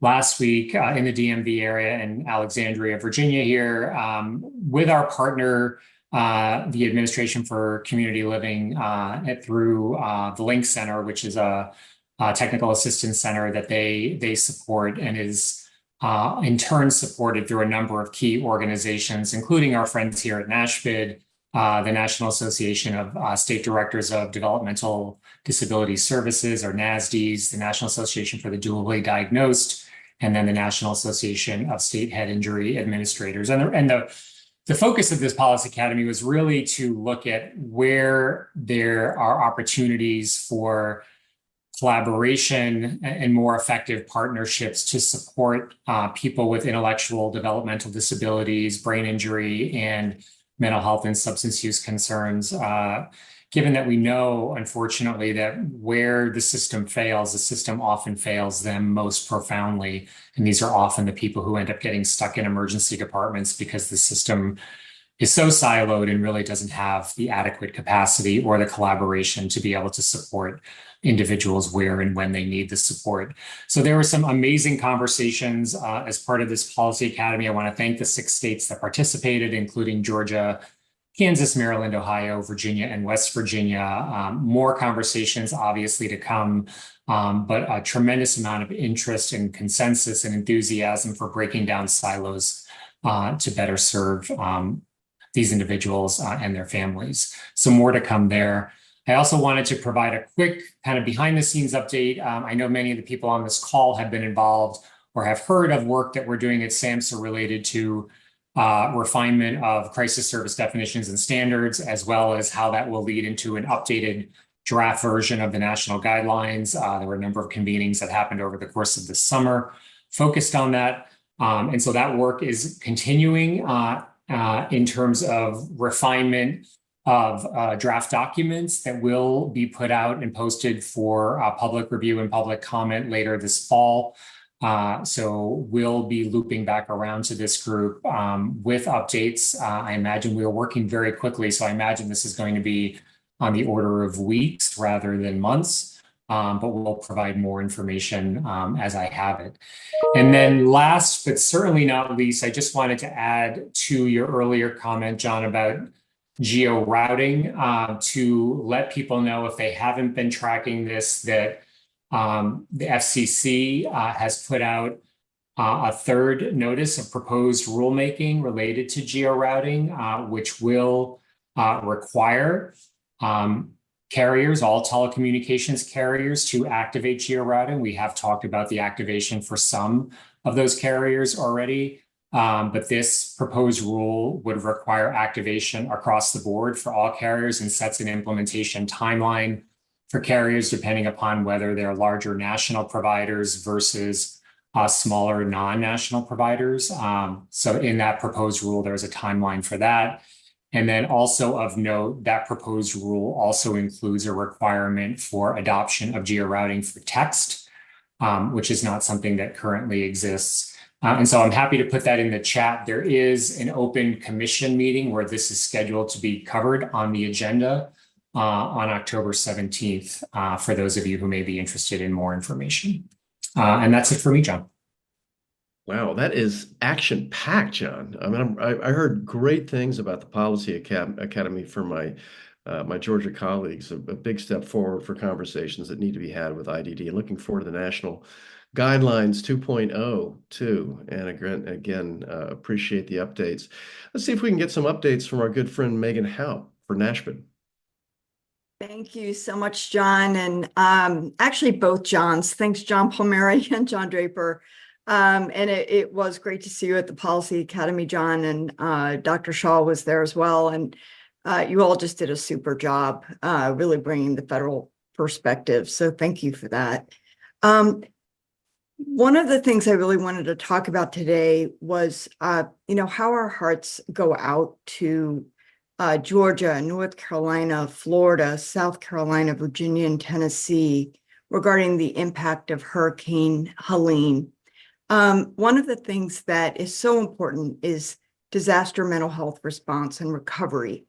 last week in the DMV area in Alexandria, Virginia here, with our partner, the Administration for Community Living through the Link Center, which is a technical assistance center that they support and is in turn supported through a number of key organizations, including our friends here at NASHBID, the National Association of State Directors of Developmental Disability Services, or NASDs, the National Association for the Dually Diagnosed, and then the National Association of State Head Injury Administrators. And the focus of this Policy Academy was really to look at where there are opportunities for collaboration and more effective partnerships to support people with intellectual developmental disabilities, brain injury, and mental health and substance use concerns, given that we know, unfortunately, that where the system fails, the system often fails them most profoundly. And these are often the people who end up getting stuck in emergency departments because the system is so siloed and really doesn't have the adequate capacity or the collaboration to be able to support individuals where and when they need the support. So there were some amazing conversations as part of this Policy Academy. I want to thank the 6 states that participated, including Georgia, Kansas, Maryland, Ohio, Virginia, and West Virginia. More conversations obviously to come, but a tremendous amount of interest and consensus and enthusiasm for breaking down silos to better serve these individuals and their families. So more to come there. I also wanted to provide a quick kind of behind the scenes update. I know many of the people on this call have been involved or have heard of work that we're doing at SAMHSA related to refinement of crisis service definitions and standards, as well as how that will lead into an updated draft version of the national guidelines. There were a number of convenings that happened over the course of the summer focused on that. And so that work is continuing in terms of refinement of draft documents that will be put out and posted for public review and public comment later this fall. So we'll be looping back around to this group with updates. I imagine we are working very quickly, so I imagine this is going to be on the order of weeks rather than months, but we'll provide more information as I have it. And then last, but certainly not least, I just wanted to add to your earlier comment, John, about geo-routing to let people know if they haven't been tracking this, that the FCC has put out a third notice of proposed rulemaking related to geo-routing, which will require carriers, all telecommunications carriers, to activate geo-routing. We have talked about the activation for some of those carriers already. But this proposed rule would require activation across the board for all carriers and sets an implementation timeline for carriers depending upon whether they're larger national providers versus smaller non-national providers. So in that proposed rule, there's a timeline for that. And then also of note, that proposed rule also includes a requirement for adoption of geo-routing for text, which is not something that currently exists. And so I'm happy to put that in the chat. There is an open commission meeting where this is scheduled to be covered on the agenda on October 17th for those of you who may be interested in more information. And that's it for me, John. Wow, that is action-packed, John. I mean, I heard great things about the Policy Academy from my Georgia colleagues. A big step forward for conversations that need to be had with IDD, and looking forward to the National Guidelines 2.0 too. And again, appreciate the updates. Let's see if we can get some updates from our good friend Megan Howe for Nashville. Thank you so much, John. And actually both Johns. Thanks, John Palmieri and John Draper. And it was great to see you at the Policy Academy, John, and Dr. Shaw was there as well. And you all just did a super job, really bringing the federal perspective. So thank you for that. One of the things I really wanted to talk about today was, how our hearts go out to Georgia, North Carolina, Florida, South Carolina, Virginia, and Tennessee regarding the impact of Hurricane Helene. One of the things that is so important is disaster mental health response and recovery.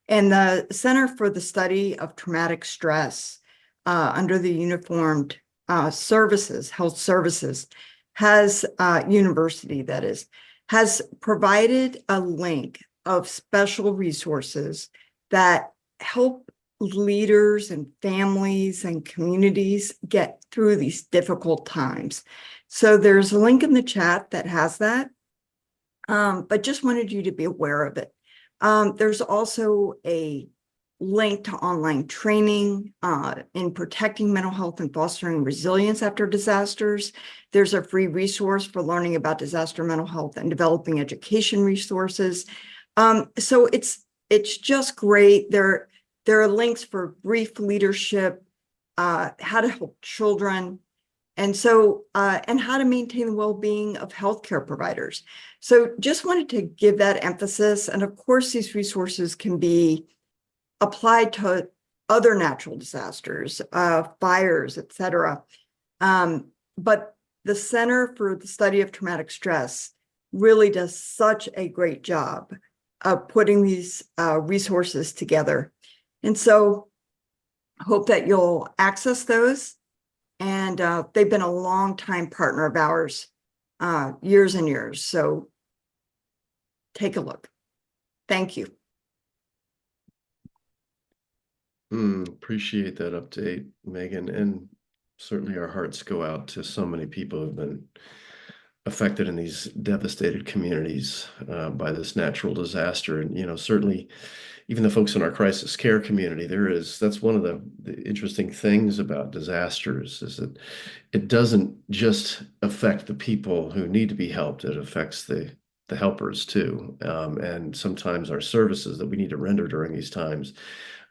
And the Center for the Study of Traumatic Stress under the Uniformed Services, Health Services, has provided a link of special resources that help leaders and families and communities get through these difficult times. So there's a link in the chat that has that, but just wanted you to be aware of it. There's also a link to online training in protecting mental health and fostering resilience after disasters. There's a free resource for learning about disaster mental health and developing education resources. So it's just great. There are links for grief leadership, how to help children, and so and how to maintain the well-being of healthcare providers. So just wanted to give that emphasis. And of course, these resources can be applied to other natural disasters, fires, et cetera. But the Center for the Study of Traumatic Stress really does such a great job of putting these resources together. And so I hope that you'll access those. And they've been a long-time partner of ours, years and years. So take a look. Thank you. Appreciate that update, Megan. And certainly our hearts go out to so many people who've been affected in these devastated communities by this natural disaster. And, certainly even the folks in our crisis care community, that's one of the interesting things about disasters is that it doesn't just affect the people who need to be helped, it affects the helpers too. And sometimes our services that we need to render during these times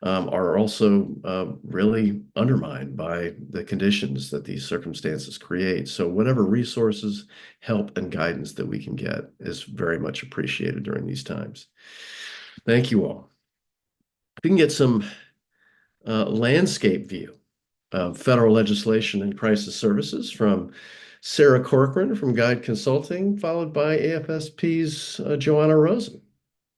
are also really undermined by the conditions that these circumstances create. So whatever resources, help, and guidance that we can get is very much appreciated during these times. Thank you all. We can get some landscape view of federal legislation and crisis services from Sarah Corcoran from Guide Consulting, followed by AFSP's Joanna Rosen.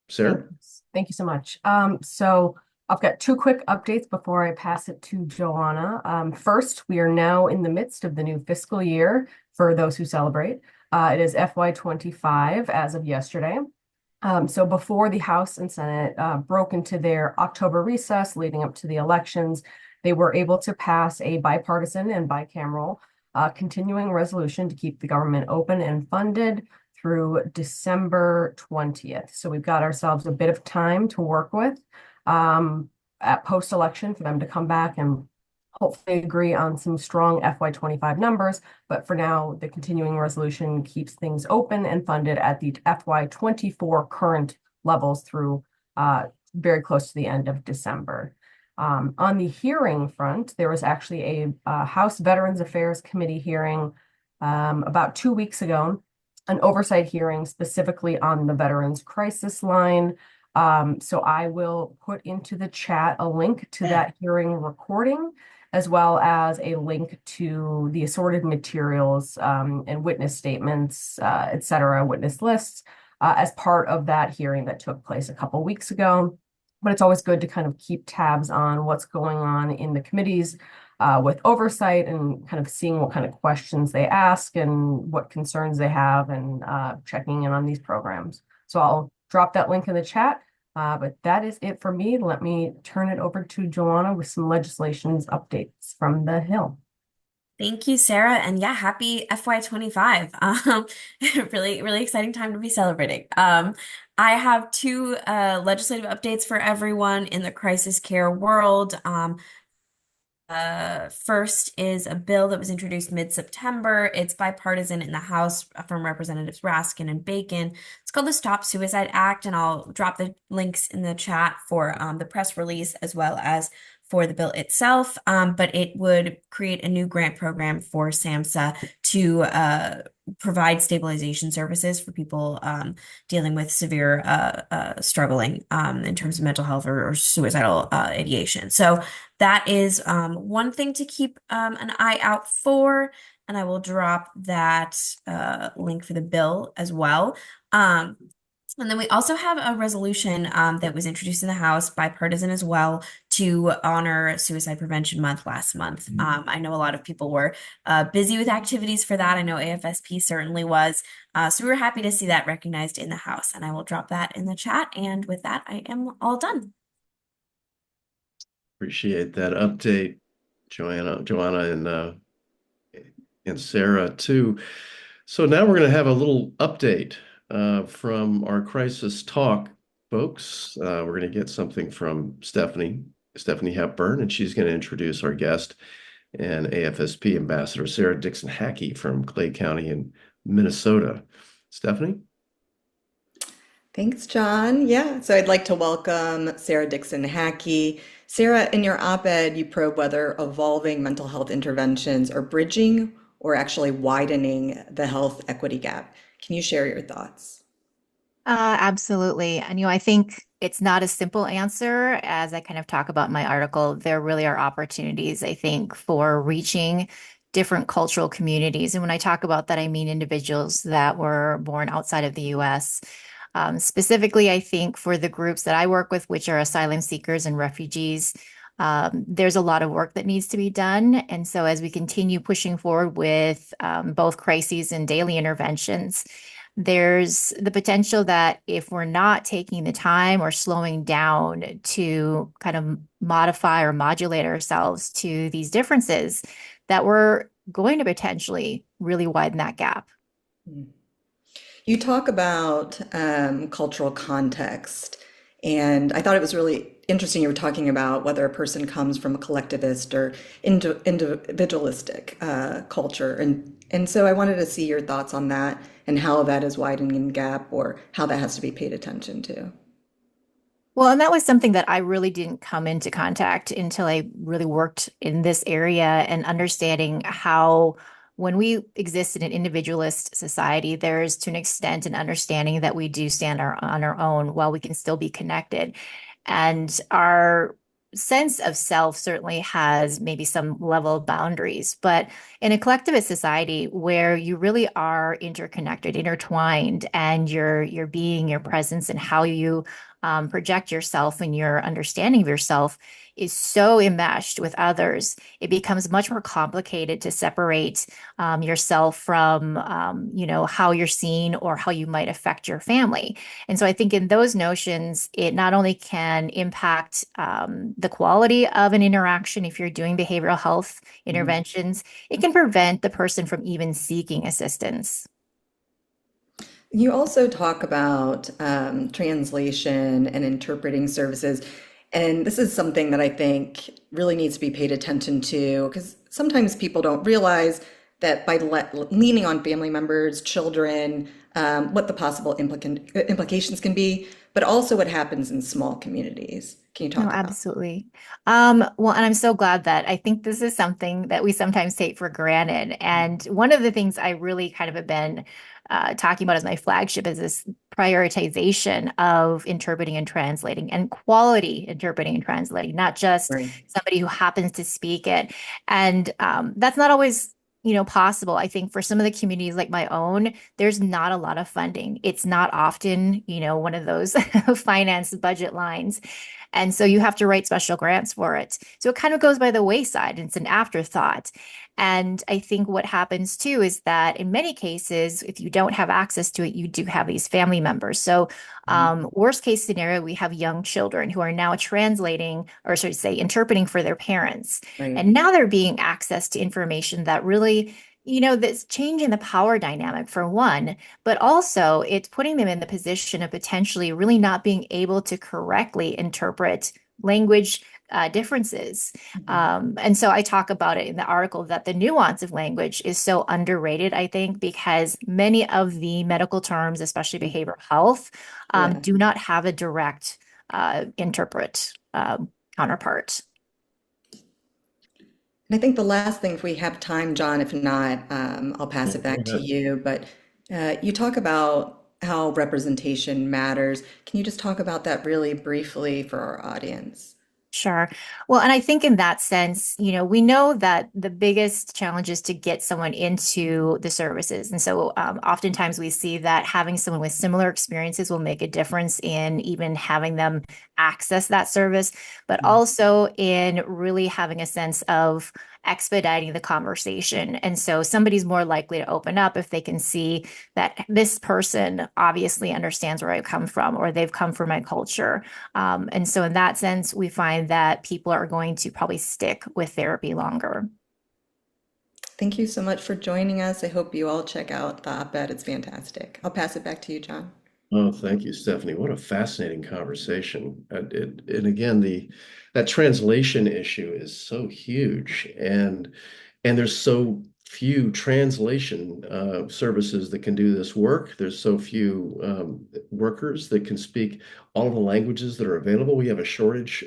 Sarah? Thank you so much. So I've got two quick updates before I pass it to Joanna. First, we are now in the midst of the new fiscal year for those who celebrate. It is FY25 as of yesterday. So before the House and Senate broke into their October recess leading up to the elections, they were able to pass a bipartisan and bicameral continuing resolution to keep the government open and funded through December 20th. So we've got ourselves a bit of time to work with at post-election for them to come back and hopefully agree on some strong FY25 numbers. But for now, the continuing resolution keeps things open and funded at the FY24 current levels through very close to the end of December. On the hearing front, there was actually a House Veterans Affairs Committee hearing about 2 weeks ago, an oversight hearing specifically on the Veterans Crisis Line. So I will put into the chat a link to that hearing recording, as well as a link to the assorted materials and witness statements, et cetera, witness lists, as part of that hearing that took place a couple weeks ago. But it's always good to kind of keep tabs on what's going on in the committees with oversight and kind of seeing what kind of questions they ask and what concerns they have and checking in on these programs. So I'll drop that link in the chat. But that is it for me. Let me turn it over to Joanna with some legislations updates from the Hill. Thank you, Sarah. And yeah, happy FY25. Really, really exciting time to be celebrating. I have two legislative updates for everyone in the crisis care world. First is a bill that was introduced mid-September. It's bipartisan in the House from Representatives Raskin and Bacon. It's called the Stop Suicide Act, and I'll drop the links in the chat for the press release as well as for the bill itself. But it would create a new grant program for SAMHSA to provide stabilization services for people dealing with severe struggling in terms of mental health or suicidal ideation. So that is one thing to keep an eye out for, and I will drop that link for the bill as well. And then we also have a resolution that was introduced in the House, bipartisan as well, to honor Suicide Prevention Month last month. I know a lot of people were busy with activities for that. I know AFSP certainly was. So we were happy to see that recognized in the House, and I will drop that in the chat. And with that, I am all done. Appreciate that update, Joanna and Sarah too. So now we're going to have a little update from our crisis talk folks. We're going to get something from Stephanie Hepburn, and she's going to introduce our guest and AFSP Ambassador Sarah Dixon Hackey from Clay County in Minnesota. Stephanie? Thanks, John. Yeah, so I'd like to welcome Sarah Dixon Hackey. Sarah, in your op-ed, you probe whether evolving mental health interventions are bridging or actually widening the health equity gap. Can you share your thoughts? Absolutely. And, I think it's not a simple answer, as I kind of talk about in my article. There really are opportunities, I think, for reaching different cultural communities. And when I talk about that, I mean individuals that were born outside of the U.S. Specifically, I think for the groups that I work with, which are asylum seekers and refugees, there's a lot of work that needs to be done. And so as we continue pushing forward with both crises and daily interventions, there's the potential that if we're not taking the time or slowing down to kind of modify or modulate ourselves to these differences, that we're going to potentially really widen that gap. You talk about cultural context, and I thought it was really interesting. You were talking about whether a person comes from a collectivist or individualistic culture, and so I wanted to see your thoughts on that and how that is widening the gap, or how that has to be paid attention to. Well, and that was something that I really didn't come into contact until I really worked in this area and understanding how when we exist in an individualist society, there's to an extent an understanding that we do stand on our own while we can still be connected. And our sense of self certainly has maybe some level of boundaries, but in a collectivist society where you really are interconnected, intertwined, and your being, your presence, and how you project yourself and your understanding of yourself is so enmeshed with others, it becomes much more complicated to separate yourself from, how you're seen or how you might affect your family. And so I think in those notions, it not only can impact the quality of an interaction if you're doing behavioral health interventions, it can prevent the person from even seeking assistance. You also talk about translation and interpreting services. And this is something that I think really needs to be paid attention to, because sometimes people don't realize that by leaning on family members, children, what the possible implications can be, but also what happens in small communities. Can you talk No, about? absolutely. Well, and I'm so glad that I think this is something that we sometimes take for granted. And one of the things I really kind of have been talking about as my flagship is this prioritization of interpreting and translating and quality interpreting and translating, not just Right. somebody who happens to speak it. And that's not always, possible. I think for some of the communities like my own, there's not a lot of funding. It's not often, one of those finance budget lines. And so you have to write special grants for it. So it kind of goes by the wayside. It's an afterthought. And I think what happens too is that in many cases, if you don't have access to it, you do have these family members. So worst case scenario, we have young children who are now translating, or should I say, interpreting for their parents. Right. And now they're being access to information that really, that's changing the power dynamic for one, but also it's putting them in the position of potentially really not being able to correctly interpret language differences. And so I talk about it in the article that the nuance of language is so underrated, I think, because many of the medical terms, especially behavioral health, Yeah. do not have a direct interpret counterpart. And I think the last thing, if we have time, John, if not, I'll pass it back to you. But you talk about how representation matters. Can you just talk about that really briefly for our audience? Sure. Well, and I think in that sense, we know that the biggest challenge is to get someone into the services. And so oftentimes we see that having someone with similar experiences will make a difference in even having them access that service, but also in really having a sense of expediting the conversation. And so somebody's more likely to open up if they can see that this person obviously understands where I come from, or they've come from my culture. And so in that sense, we find that people are going to probably stick with therapy longer. Thank you so much for joining us. I hope you all check out the op-ed. It's fantastic. I'll pass it back to you, John. Oh, thank you, Stephanie. What a fascinating conversation. And again, that translation issue is so huge, and there's so few translation services that can do this work. There's so few workers that can speak all of the languages that are available. We have a shortage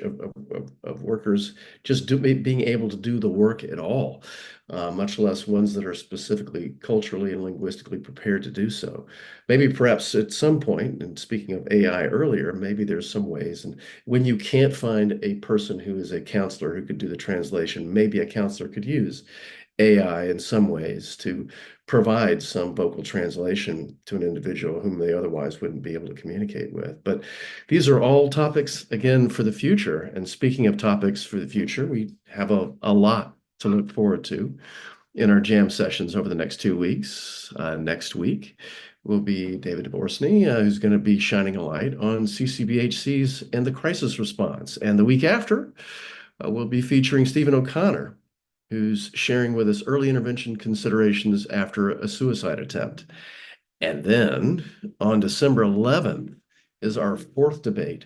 of workers just being able to do the work at all, much less ones that are specifically culturally and linguistically prepared to do so. Maybe perhaps at some point, and speaking of AI earlier, maybe there's some ways, and when you can't find a person who is a counselor who could do the translation, maybe a counselor could use AI in some ways to provide some vocal translation to an individual whom they otherwise wouldn't be able to communicate with. But these are all topics, again, for the future. And speaking of topics for the future, we have a lot to look forward to. In our jam sessions over the next 2 weeks, next week will be David Dvorsny, who's going to be shining a light on CCBHCs and the crisis response. And the week after, we'll be featuring Stephen O'Connor, who's sharing with us early intervention considerations after a suicide attempt. And then on December 11th is our fourth debate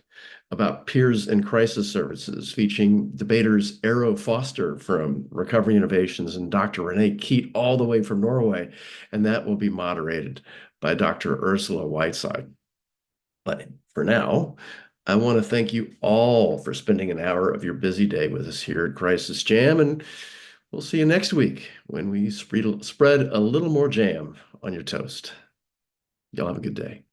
about peers and crisis services, featuring debaters Arrow Foster from Recovery Innovations and Dr. Renee Keat all the way from Norway. And that will be moderated by Dr. Ursula Whiteside. But for now, I want to thank you all for spending an hour of your busy day with us here at Crisis Jam. And we'll see you next week when we spread a little more jam on your toast. Y'all have a good day.